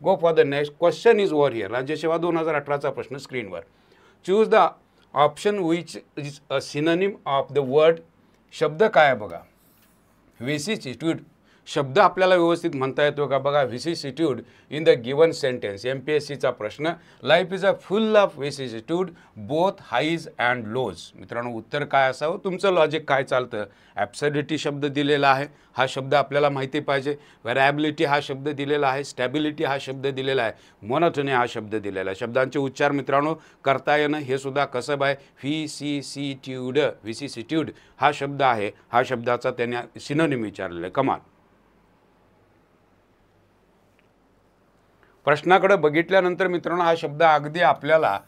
Go for the next question is over here. राज्यसेवा 2018चा प्रश्न स्क्रीनवर. Choose the option which is a synonym of the word. शब्द काय आहे बघा. विसिसिट्यूड शब्द आपल्याला व्यवस्थित म्हणता येतो का बघा. Vicissitude in the given sentence. MPSCचा प्रश्न. Life is a full of vicissitude both highs and lows. मित्रांनो उत्तर काय असावं. तुमचं लॉजिक काय चालतं. ॲब्सर्डिटी शब्द दिलेला आहे, हा शब्द आपल्याला माहिती पाहिजे. व्हेरिएबिलिटी हा शब्द दिलेला आहे. स्टॅबिलिटी हा शब्द दिलेला आहे. मोनोटोनी हा शब्द दिलेला आहे. शब्दांचे उच्चार मित्रांनो करता येणं हे सुद्धा कसब आहे. विसिसिट्यूड. विसिसिट्यूड हा शब्द आहे, हा शब्दाचा त्याने सिनोनिम विचारलेला आहे. कमाल. प्रश्नाकडे बघितल्यानंतर मित्रांनो हा शब्द अगदी आपल्याला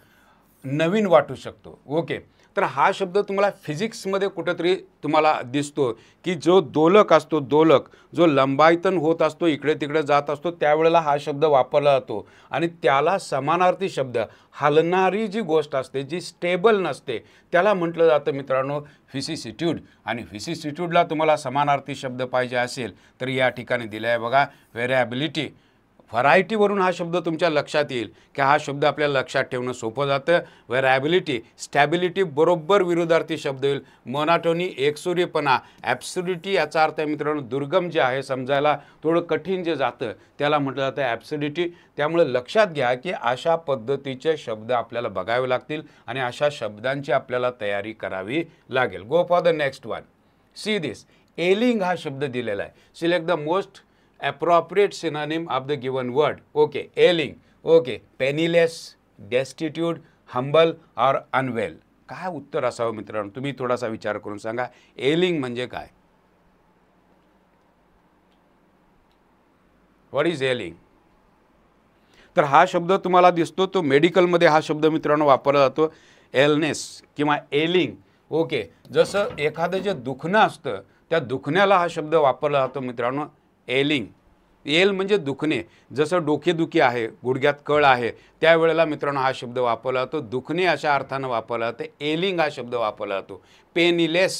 नवीन वाटू शकतो. ओके. तर हा शब्द तुम्हाला फिजिक्समध्ये कुठेतरी तुम्हाला दिसतो की जो दोलक असतो, दोलक जो लंबायतन होत असतो, इकडे तिकडे जात असतो, त्यावेळेला हा शब्द वापरला जातो. आणि त्याला समानार्थी शब्द, हलणारी जी गोष्ट असते, जी स्टेबल नसते, त्याला म्हटलं जातं मित्रांनो विसिसिट्यूड. आणि विसिसिट्यूडला तुम्हाला समानार्थी शब्द पाहिजे असेल तर या ठिकाणी दिला आहे बघा. व्हेरिएबिलिटी. व्हरायटीवरून हा शब्द तुमच्या लक्षात येईल की हा शब्द आपल्याला लक्षात ठेवणं सोपं जातं. व्हेरिएबिलिटी. स्टॅबिलिटी बरोबर विरुद्धार्थी शब्द येईल. मोनोटोनी एकसुरीपणा. ॲब्सुडिटी याचा अर्थ आहे मित्रांनो दुर्गम जे आहे, समजायला थोडं कठीण जे जातं त्याला म्हटलं जातं ॲब्सुडिटी. त्यामुळे लक्षात घ्या की अशा पद्धतीचे शब्द आपल्याला बघावे लागतील आणि अशा शब्दांची आपल्याला तयारी करावी लागेल. Go for the next one. See this. Ailing हा शब्द दिलेला आहे. Select the most appropriate synonym of the given word. Okay. ailing. Okay. penniless, destitute, humble or unwell. काय उत्तर असावं मित्रांनो. तुम्ही थोडासा विचार करून सांगा. ailing म्हणजे काय. What is ailing. तर हा शब्द तुम्हाला दिसतो तो मेडिकलमध्ये हा शब्द मित्रांनो वापरला जातो. एलनेस किंवा एलिंग. ओके. जसं एखादं जे दुखणं असतं त्या दुखण्याला हा शब्द वापरला जातो मित्रांनो. एलिंग. एल म्हणजे दुखणे. जसं डोकेदुखी आहे, गुडघ्यात कळ आहे, त्यावेळेला मित्रांनो हा शब्द वापरला जातो. दुखणे अशा अर्थानं वापरला जातो. एलिंग हा शब्द वापरला जातो. पेनिलेस.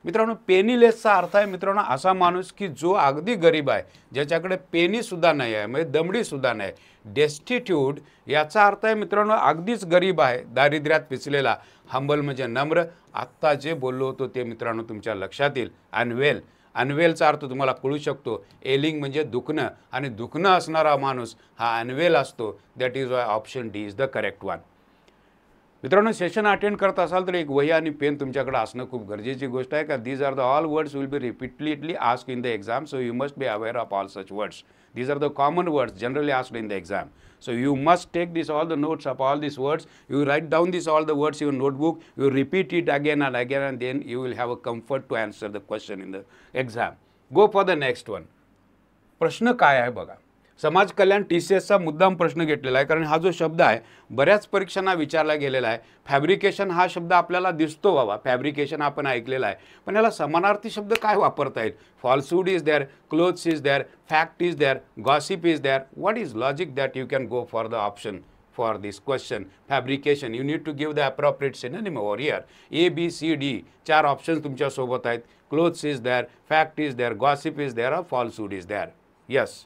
मित्रांनो पेनिलेसचा अर्थ आहे मित्रांनो असा माणूस की जो अगदी गरीब आहे, ज्याच्याकडे पेनीसुद्धा नाही आहे, म्हणजे दमडीसुद्धा नाही. डेस्टिट्यूड याचा अर्थ आहे मित्रांनो अगदीच गरीब आहे, दारिद्र्यात पिचलेला. हंबल म्हणजे नम्र. आत्ता जे बोललो होतो ते मित्रांनो तुमच्या लक्षात येईल. अनवेल. अनवेलचा अर्थ तुम्हाला कळू शकतो. एलिंग म्हणजे दुखणं आणि दुखणं असणारा माणूस हा अनवेल असतो. That is Y option D is the correct one. मित्रांनो सेशन अटेंड करत असाल तर एक वही आणि पेन तुमच्याकडे असणं खूप गरजेची गोष्ट आहे. का these are the all words will be repeatedly asked in the exam. So you must be aware of all such words. These are the common words generally asked in the exam. So you must take this all the notes of all these words. You write down this all the words in your notebook. You repeat it again and again, and then you will have a comfort to answer the question in the exam. Go for the next one. प्रश्न काय आहे बघा. समाज कल्याण TCSचा मुद्दाम प्रश्न घेतलेला आहे कारण हा जो शब्द आहे बऱ्याच परीक्षांना विचारला गेलेला आहे. फॅब्रिकेशन हा शब्द आपल्याला दिसतो बाबा. फॅब्रिकेशन आपण ऐकलेला आहे, पण याला समानार्थी शब्द काय वापरता येईल. Falsehood is there, clothes is there, fact is there, gossip is there. What is logic that you can go for the option for this question. Fabrication. You need to give the appropriate synonym over here. A, B, C, D. 4 options तुमच्या सोबत आहेत. Clothes is there, fact is there, gossip is there, or falsehood is there. Yes.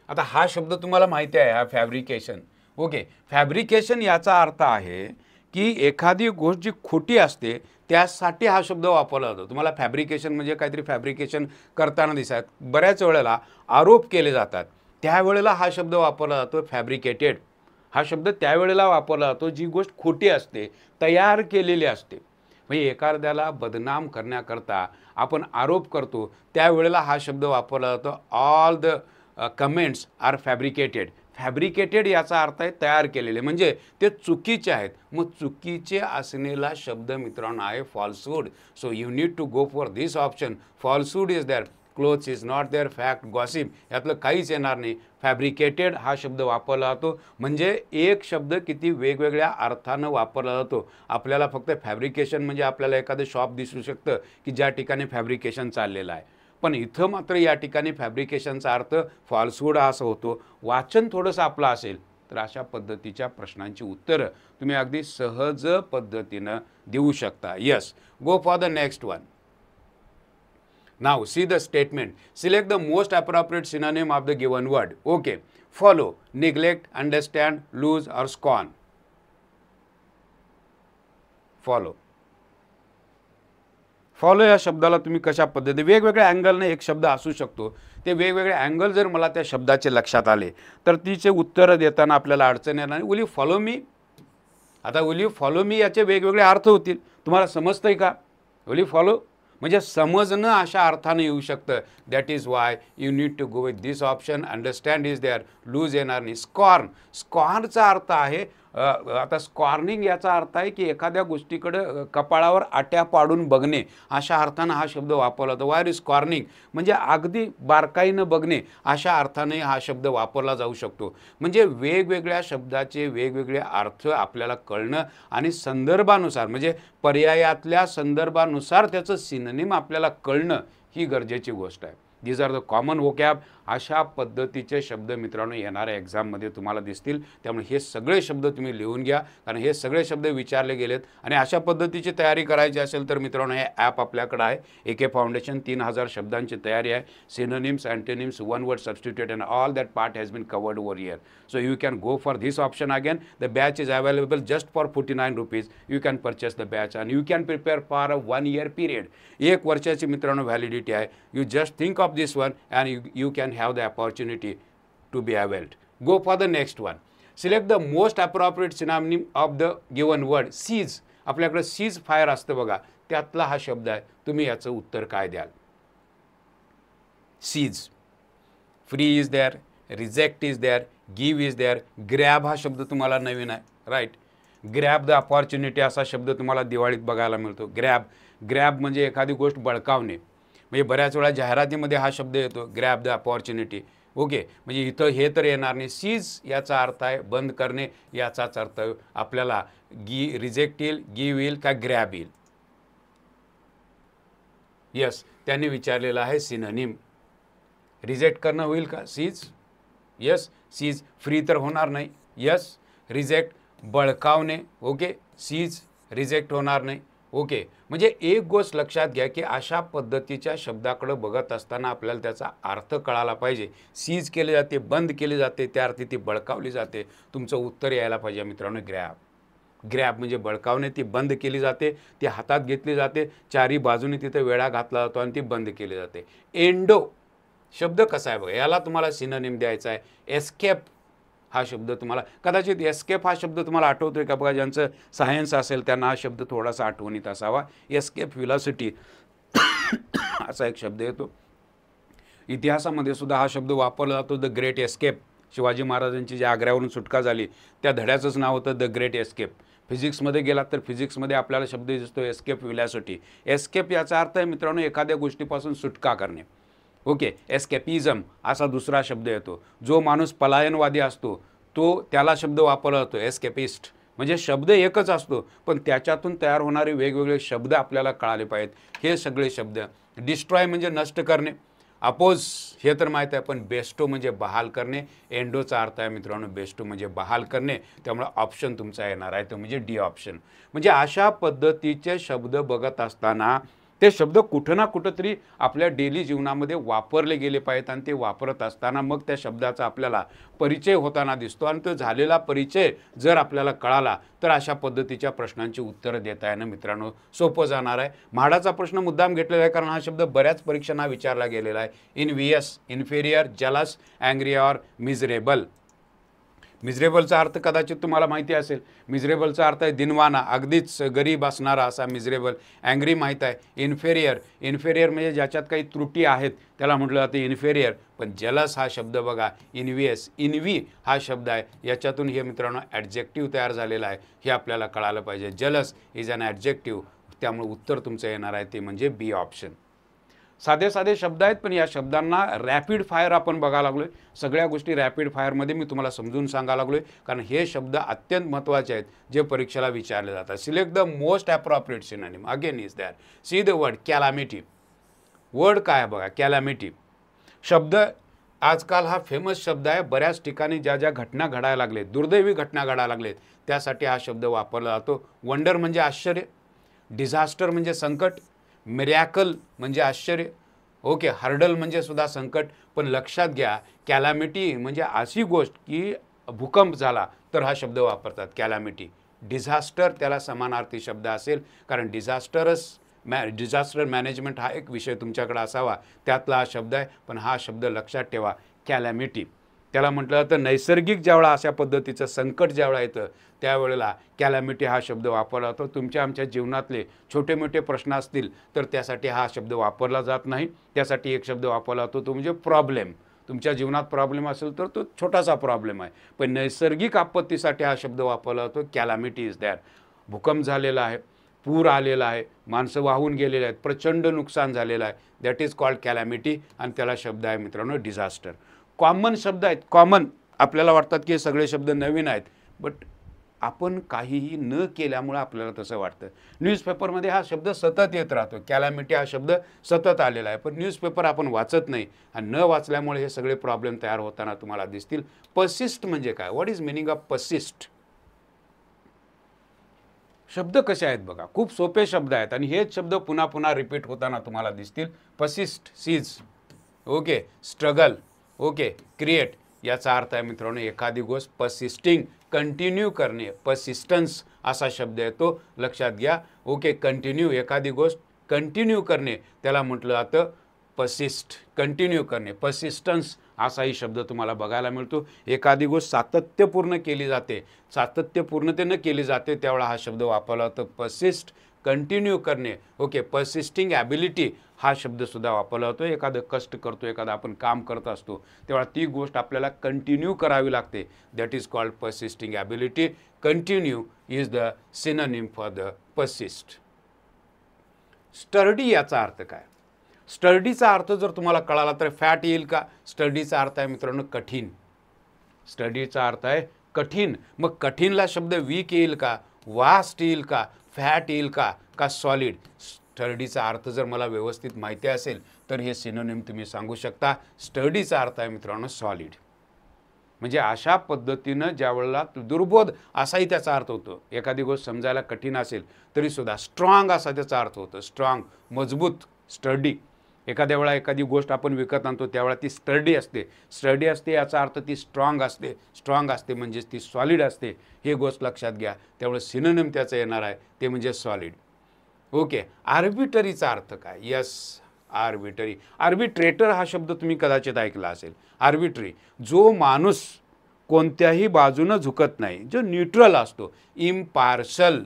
आता हा शब्द तुम्हाला माहिती आहे हा फॅब्रिकेशन. ओके. फॅब्रिकेशन याचा अर्थ आहे की एखादी गोष्ट जी खोटी असते त्यासाठी हा शब्द वापरला जातो. तुम्हाला फॅब्रिकेशन म्हणजे काहीतरी फॅब्रिकेशन करताना दिसतात. बऱ्याच वेळेला आरोप केले जातात त्यावेळेला हा शब्द वापरला जातो. फॅब्रिकेटेड हा शब्द त्यावेळेला वापरला जातो जी गोष्ट खोटी असते, तयार केलेली असते. म्हणजे एखाद्याला बदनाम करण्याकरता आपण आरोप करतो त्यावेळेला हा शब्द वापरला जातो. All the comments are fabricated. Fabricated याचा अर्थ आहे तयार केलेले, म्हणजे ते चुकीचे आहेत. मग चुकीचे असलेला शब्द मित्रांनो आहे falsehood. So you need to go for this option. Falsehood is there, clothes is not there, fact, gossip यातलं काहीच येणार नाही. फॅब्रिकेटेड हा शब्द वापरला जातो म्हणजे एक शब्द किती वेगवेगळ्या अर्थानं वापरला जातो. आपल्याला फक्त फॅब्रिकेशन म्हणजे आपल्याला एखादं शॉप दिसू शकतं की ज्या ठिकाणी फॅब्रिकेशन चाललेलं आहे, पण इथं मात्र या ठिकाणी फॅब्रिकेशनचा अर्थ फॉल्सहूड असा होतो. वाचन थोडंसं आपलं असेल तर अशा पद्धतीच्या प्रश्नांची उत्तरं तुम्ही अगदी सहज पद्धतीनं देऊ शकता. Yes. Go for the next one. Now see the statement. Select the most appropriate synonym of the given word. Okay. Follow, neglect, understand, lose or scorn. Follow. Follow या शब्दाला तुम्ही कशा पद्धती वेगवेगळ्या अँगलने एक शब्द असू शकतो. ते वेगवेगळे अँगल जर मला त्या शब्दाचे लक्षात आले तर तिचे उत्तर देताना आपल्याला अडचण येणार नाही. Will you follow me. आता विल यू फॉलो मी याचे वेगवेगळे अर्थ होतील. तुम्हाला समजतंय का? विल यू फॉलो म्हणजे समजणं अशा अर्थाने येऊ शकतं. That is why you need to go with this option. Understand is there, loose येणार नाही. स्कॉर्न, स्कॉर्नचा अर्थ आहे आता स्कॉर्निंग याचा अर्थ आहे की एखाद्या गोष्टीकडे कपाळावर आट्या पाडून बघणे अशा अर्थानं हा शब्द वापरला जातो. वायर इज स्कॉर्निंग म्हणजे अगदी बारकाईनं बघणे अशा अर्थाने हा शब्द वापरला जाऊ शकतो. म्हणजे वेगवेगळ्या शब्दाचे वेगवेगळे अर्थ आपल्याला कळणं आणि संदर्भानुसार म्हणजे पर्यायातल्या संदर्भानुसार त्याचं सिनोनिम आपल्याला कळणं ही गरजेची गोष्ट आहे. These are the common vocab. अशा पद्धतीचे शब्द मित्रांनो येणाऱ्या एक्झाममध्ये तुम्हाला दिसतील. त्यामुळे हे सगळे शब्द तुम्ही लिहून घ्या कारण हे सगळे शब्द विचारले गेलेत. आणि अशा पद्धतीची तयारी करायची असेल तर मित्रांनो हे ॲप आपल्याकडे आहे. AK foundation. 3000 शब्दांची तयारी आहे. Synonyms, antonyms, one word substitute and all that part has been covered over here. So you can go for this option again. The batch is available just for 49 rupees. You can purchase the batch and you can prepare for a 1 year period. 1 वर्षाची मित्रांनो validity आहे. You just think of this one and you can have the opportunity to be availed. Go for the next one. Select the most appropriate synonym of the given word. Cease. आपल्याकडे cease fire असतं बघा, त्यातला हा शब्द आहे. तुम्ही याचं उत्तर काय द्याल? Cease. Free is there, reject is there, give is there. Grab हा शब्द तुम्हाला नवीन आहे, राईट. ग्रॅब द अपॉर्च्युनिटी असा शब्द तुम्हाला दिवाळीत बघायला मिळतो. ग्रॅब, ग्रॅब म्हणजे एखादी गोष्ट बळकावणे. म्हणजे बऱ्याच वेळा जाहिरातीमध्ये हा शब्द येतो, ग्रॅब द अपॉर्च्युनिटी. ओके, म्हणजे इथं हे तर येणार नाही. सीज याचा अर्थ आहे बंद करणे, याचाच अर्थ आपल्याला रिजेक्ट येईल, गिव्ह येईल का ग्रॅब येईल? यस, त्यांनी विचारलेलं आहे सिनोनिम. रिजेक्ट करणं होईल का? सीज. यस. सीज. फ्री तर होणार नाही. यस. रिजेक्ट बळकावणे. ओके. सीज. रिजेक्ट होणार नाही. ओके, म्हणजे एक गोष्ट लक्षात घ्या की अशा पद्धतीच्या शब्दाकडे बघत असताना आपल्याला त्याचा अर्थ कळायला पाहिजे. सीज केले जाते, बंद केली जाते, त्या अर्थी ती बळकावली जाते. तुमचं उत्तर यायला पाहिजे मित्रांनो ग्रॅब. ग्रॅब म्हणजे बळकावणे, ती बंद केली जाते, ती हातात घेतली जाते, चारी बाजूने तिथे वेढा घातला जातो आणि ती बंद केली जाते. एंडो शब्द कसा आहे बघा, याला तुम्हाला सिनोनिम द्यायचा आहे. एस्केप हा शब्द तुम्हाला कदाचित एस्केप हा शब्द तुम्हाला आठवतोय का बघा? ज्यांचं सायन्स असेल त्यांना हा शब्द थोडासा आठवणीत असावा. एस्केप व्हेलॉसिटी असा एक शब्द येतो. इतिहासामध्ये सुद्धा हा शब्द वापरला जातो. The great escape. शिवाजी महाराजांची जी आग्र्यावरून सुटका झाली त्या धड्याचंच नाव होतं द ग्रेट एस्केप. फिजिक्समध्ये गेलात तर फिजिक्समध्ये आपल्याला शब्द दिसतो एस्केप व्हेलॉसिटी. एस्केप याचा अर्थ आहे मित्रांनो एखाद्या गोष्टीपासून सुटका करणे. ओके. एस्केपिझम असा दुसरा शब्द येतो. जो माणूस पलायनवादी असतो तो त्याला शब्द वापरला जातो एस्केपिस्ट. म्हणजे शब्द एकच असतो पण त्याच्यातून तयार होणारे वेगवेगळे शब्द आपल्याला कळाले पाहिजेत. हे सगळे शब्द. डिस्ट्रॉय म्हणजे नष्ट करणे. अपोज हे तर माहीत आहे, पण बेस्टो म्हणजे बहाल करणे. एंडोचा अर्थ आहे मित्रांनो बेस्टो म्हणजे बहाल करणे. त्यामुळे ऑप्शन तुमचा येणार आहे तो म्हणजे डी ऑप्शन. म्हणजे अशा पद्धतीचे शब्द बघत असताना ते शब्द कुठं ना कुठं तरी आपल्या डेली जीवनामध्ये वापरले गेले पाहिजेत आणि ते वापरत असताना मग त्या शब्दाचा आपल्याला परिचय होताना दिसतो. आणि तो झालेला परिचय जर आपल्याला कळाला तर अशा पद्धतीच्या प्रश्नांची उत्तरं देता येणं मित्रांनो सोपं जाणार आहे. म्हाडाचा प्रश्न मुद्दाम घेतलेला आहे कारण हा शब्द बऱ्याच परीक्षांना विचारला गेलेला आहे. Envious, inferior, jealous, angry or miserable. मिझरेबलचा अर्थ कदाचित तुम्हाला माहिती असेल. मिझरेबलचा अर्थ आहे दिनवाना, अगदीच गरीब असणारा असा मिझरेबल. अँग्री माहीत आहे. इन्फेरियर, इन्फेरियर म्हणजे ज्याच्यात काही त्रुटी आहेत त्याला म्हटलं जातं इन्फेरियर. पण जलस हा शब्द बघा, इनव्हियस, इनव्ही हा शब्द आहे. याच्यातून हे मित्रांनो ॲडजेक्टिव्ह तयार झालेला आहे हे आपल्याला कळालं पाहिजे. Jealous is an adjective. त्यामुळे उत्तर तुमचं येणार आहे ते म्हणजे बी ऑप्शन. साधे साधे शब्द आहेत पण या शब्दांना रॅपिड फायर आपण बघायला लागलो आहे. सगळ्या गोष्टी रॅपिड फायरमध्ये मी तुम्हाला समजून सांगायला लागलो आहे कारण हे शब्द अत्यंत महत्त्वाचे आहेत जे परीक्षेला विचारले जातात. Select the most appropriate synonym. Again is that. See the word calamity. Word काय बघा, कॅलॅमिटी शब्द आजकाल हा फेमस शब्द आहे. बऱ्याच ठिकाणी ज्या ज्या घटना घडायला लागलेत, दुर्दैवी घटना घडायला लागलेत त्यासाठी हा शब्द वापरला जातो. वंडर म्हणजे आश्चर्य, डिझास्टर म्हणजे संकट, मिरॅकल म्हणजे आश्चर्य, ओके, हर्डल म्हणजे सुद्धा संकट, पण लक्षात घ्या कॅलॅमिटी म्हणजे अशी गोष्ट की भूकंप झाला तर हा शब्द वापरतात कॅलॅमिटी. डिझास्टर त्याला समानार्थी शब्द असेल, कारण डिझास्टर मॅनेजमेंट हा एक विषय तुमच्याकडे असावा, त्यातला हा शब्द आहे. पण हा शब्द लक्षात ठेवा, कॅलॅमिटी त्याला म्हटलं जातं. नैसर्गिक ज्यावेळा अशा पद्धतीचं संकट ज्यावेळा येतं त्यावेळेला कॅलॅमिटी हा शब्द वापरला जातो. तुमच्या आमच्या जीवनातले छोटे मोठे प्रश्न असतील तर त्यासाठी हा शब्द वापरला जात नाही. त्यासाठी एक शब्द वापरला जातो, तो म्हणजे प्रॉब्लेम. तुमच्या जीवनात प्रॉब्लेम असेल तर तो छोटासा प्रॉब्लेम आहे, पण नैसर्गिक आपत्तीसाठी हा शब्द वापरला जातो, कॅलॅमिटी इज दॅट. भूकंप झालेला आहे, पूर आलेला आहे, माणसं वाहून गेलेले आहेत, प्रचंड नुकसान झालेलं आहे, दॅट इज कॉल्ड कॅलॅमिटी. आणि त्याला शब्द आहे मित्रांनो डिझास्टर. कॉमन शब्द आहेत. कॉमन आपल्याला वाटतात की हे सगळे शब्द नवीन आहेत, बट आपण काहीही न केल्यामुळे आपल्याला तसं वाटतं. न्यूजपेपरमध्ये हा शब्द सतत येत राहतो, कॅलॅमिटी हा शब्द सतत आलेला आहे, पण न्यूजपेपर आपण वाचत नाही आणि न वाचल्यामुळे हे सगळे प्रॉब्लेम तयार होताना तुम्हाला दिसतील. पर्सिस्ट म्हणजे काय? What is meaning of persist? शब्द कसे आहेत बघा, खूप सोपे शब्द आहेत आणि हेच शब्द पुन्हा पुन्हा रिपीट होताना तुम्हाला दिसतील. Persist, cease, okay, struggle, okay, create. याचा अर्थ आहे मित्रांनो एखादी गोष्ट पर्सिस्टिंग, कंटिन्यू करणे, पर्सिस्टन्स असा शब्द येतो, लक्षात घ्या. ओके, कंटिन्यू, एखादी गोष्ट कंटिन्यू करणे त्याला म्हटलं जातं पर्सिस्ट, कंटिन्यू करणे, पर्सिस्टन्स असाही शब्द तुम्हाला बघायला मिळतो. एखादी गोष्ट सातत्यपूर्ण केली जाते, सातत्यपूर्णतेनं केली जाते त्यावेळा हा शब्द वापरला जातो पर्सिस्ट, कंटिन्यू करणे. ओके, पर्सिस्टिंग ॲबिलिटी हा शब्दसुद्धा वापरला जातो. एखादं कष्ट करतो, एखादं आपण काम करत असतो तेव्हा ती गोष्ट आपल्याला कंटिन्यू करावी लागते, that is called persisting ability. Continue is the synonym for the persist. Sturdy याचा अर्थ काय? स्टर्डीचा अर्थ जर तुम्हाला कळाला तर फॅट येईल का? स्टर्डीचा अर्थ आहे मित्रांनो कठीण. स्टडीचा अर्थ आहे कठीण. मग कठीणला शब्द वीक येईल का, वास्ट येईल का, फॅट येईल का, का सॉलिड? स्टडीचा अर्थ जर मला व्यवस्थित माहिती असेल तर हे सिनोनिम तुम्ही सांगू शकता. स्टडीचा अर्थ आहे मित्रांनो सॉलिड. म्हणजे अशा पद्धतीनं ज्या वेळेला दुर्बोध असाही त्याचा अर्थ होतो. एखादी गोष्ट समजायला कठीण असेल तरीसुद्धा स्ट्रॉंग असा त्याचा अर्थ होतो, स्ट्रॉंग, मजबूत, स्टडी. एखाद्या वेळा एखादी गोष्ट आपण विकत आणतो त्यावेळा ती स्टडी असते. स्टडी असते याचा अर्थ ती स्ट्रॉंग असते. स्ट्रॉंग असते म्हणजेच ती सॉलिड असते, हे गोष्ट लक्षात घ्या. त्यामुळे सिनोनिम त्याचं येणार आहे ते म्हणजे सॉलिड. ओके, आर्बिटरीचा अर्थ काय? Yes, arbitrary. आर्बिट्रेटर हा शब्द तुम्ही कदाचित ऐकला असेल. आर्बिटरी, जो माणूस कोणत्याही बाजूनं झुकत नाही, जो न्यूट्रल असतो, इम्पार्शल,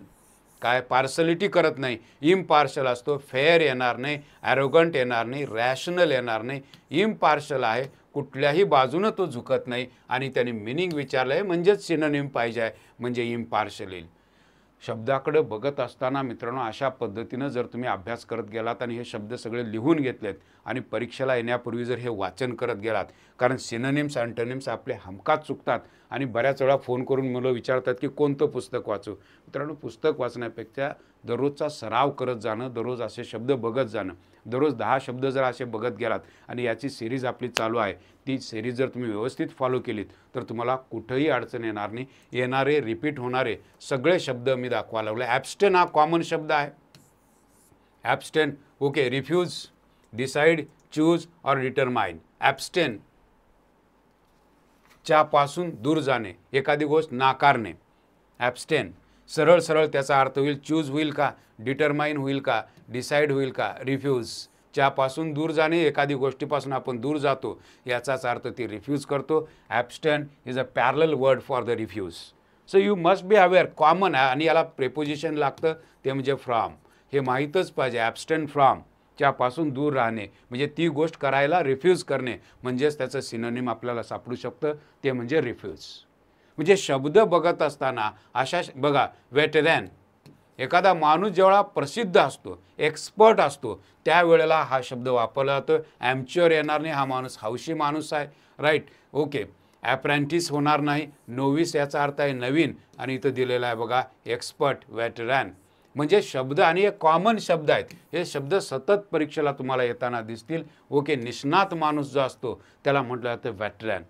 काय पार्सलिटी करत नाही, इम्पार्शल असतो. फेअर येणार नाही, ॲरोगंट येणार नाही, रॅशनल येणार नाही, इम्पार्शल आहे, कुठल्याही बाजूनं तो झुकत नाही. आणि त्याने मिनिंग विचारलं आहे म्हणजेच सिनोनिम पाहिजे आहे, म्हणजे इम्पार्शल येईल. शब्दाकडे बघत असताना मित्रांनो अशा पद्धतीनं जर तुम्ही अभ्यास करत गेलात आणि हे शब्द सगळे लिहून घेतलेत आणि परीक्षेला येण्यापूर्वी जर हे वाचन करत गेलात, कारण सिनोनिम्स अँटोनिम्स आपले हमखास चुकतात आणि बऱ्याच वेळा फोन करून मुलं विचारतात की कोणतं पुस्तक वाचू. मित्रांनो पुस्तक वाचण्यापेक्षा दररोजचा सराव करत जाणं, दररोज असे शब्द बघत जाणं, दररोज 10 शब्द जर असे बघत गेलात आणि याची सिरीज आपली चालू आहे, ती सिरीज जर तुम्ही व्यवस्थित फॉलो केलीत तर तुम्हाला कुठंही अडचण येणार नाही. येणारे रिपीट होणारे सगळे शब्द मी दाखवा लागले. ॲब्स्टेन हा कॉमन शब्द आहे. ॲब्स्टेन, ओके, रिफ्यूज, डिसाइड, चूज और डिटरमाइन. ॲब्स्टेन, च्यापासून दूर जाणे, एखादी गोष्ट नाकारणे. ॲब्स्टेन, सरळ सरळ त्याचा अर्थ होईल चूज होईल का, डिटरमाइन होईल का, डिसाइड होईल का, रिफ्यूज. च्यापासून दूर जाणे, एखादी गोष्टीपासून आपण दूर जातो याचाच अर्थ ती रिफ्यूज करतो. Abstain is a parallel word for the refuse. So you must be aware, common आहे आणि याला प्रेपोजिशन लागतं ते म्हणजे फ्रॉम. हे माहीतच पाहिजे. ॲब्स्टेन फ्रॉम, च्यापासून दूर राहणे म्हणजे ती गोष्ट करायला रिफ्यूज करणे, म्हणजेच त्याचं सिनोनिम आपल्याला सापडू शकतं ते म्हणजे रिफ्यूज. म्हणजे शब्द बघत असताना अशा बघा, वेटरॅन, एखादा माणूस जेव्हा प्रसिद्ध असतो, एक्सपर्ट असतो त्यावेळेला हा शब्द वापरला जातो. ॲमच्युअर येणार नाही, हा माणूस हौशी माणूस आहे, राईट. ओके, ॲप्रेंटिस होणार नाही, नोविस याचा अर्थ आहे नवीन आणि इथं दिलेला आहे बघा एक्सपर्ट, वेटरॅन. म्हणजे शब्द आणि हे कॉमन शब्द आहेत. हे शब्द सतत परीक्षेला तुम्हाला येताना दिसतील. ओके, निष्णात माणूस जो असतो त्याला म्हटलं जातं वेटरॅन.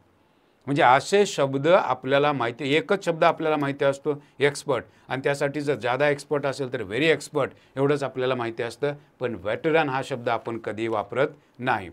म्हणजे असे शब्द आपल्याला माहिती, एकच शब्द आपल्याला माहिती असतो एक्सपर्ट, आणि त्यासाठी जर जादा एक्सपर्ट असेल तर व्हेरी एक्सपर्ट एवढंच आपल्याला माहिती असतं, पण वेटरन हा शब्द आपण कधी वापरत नाही.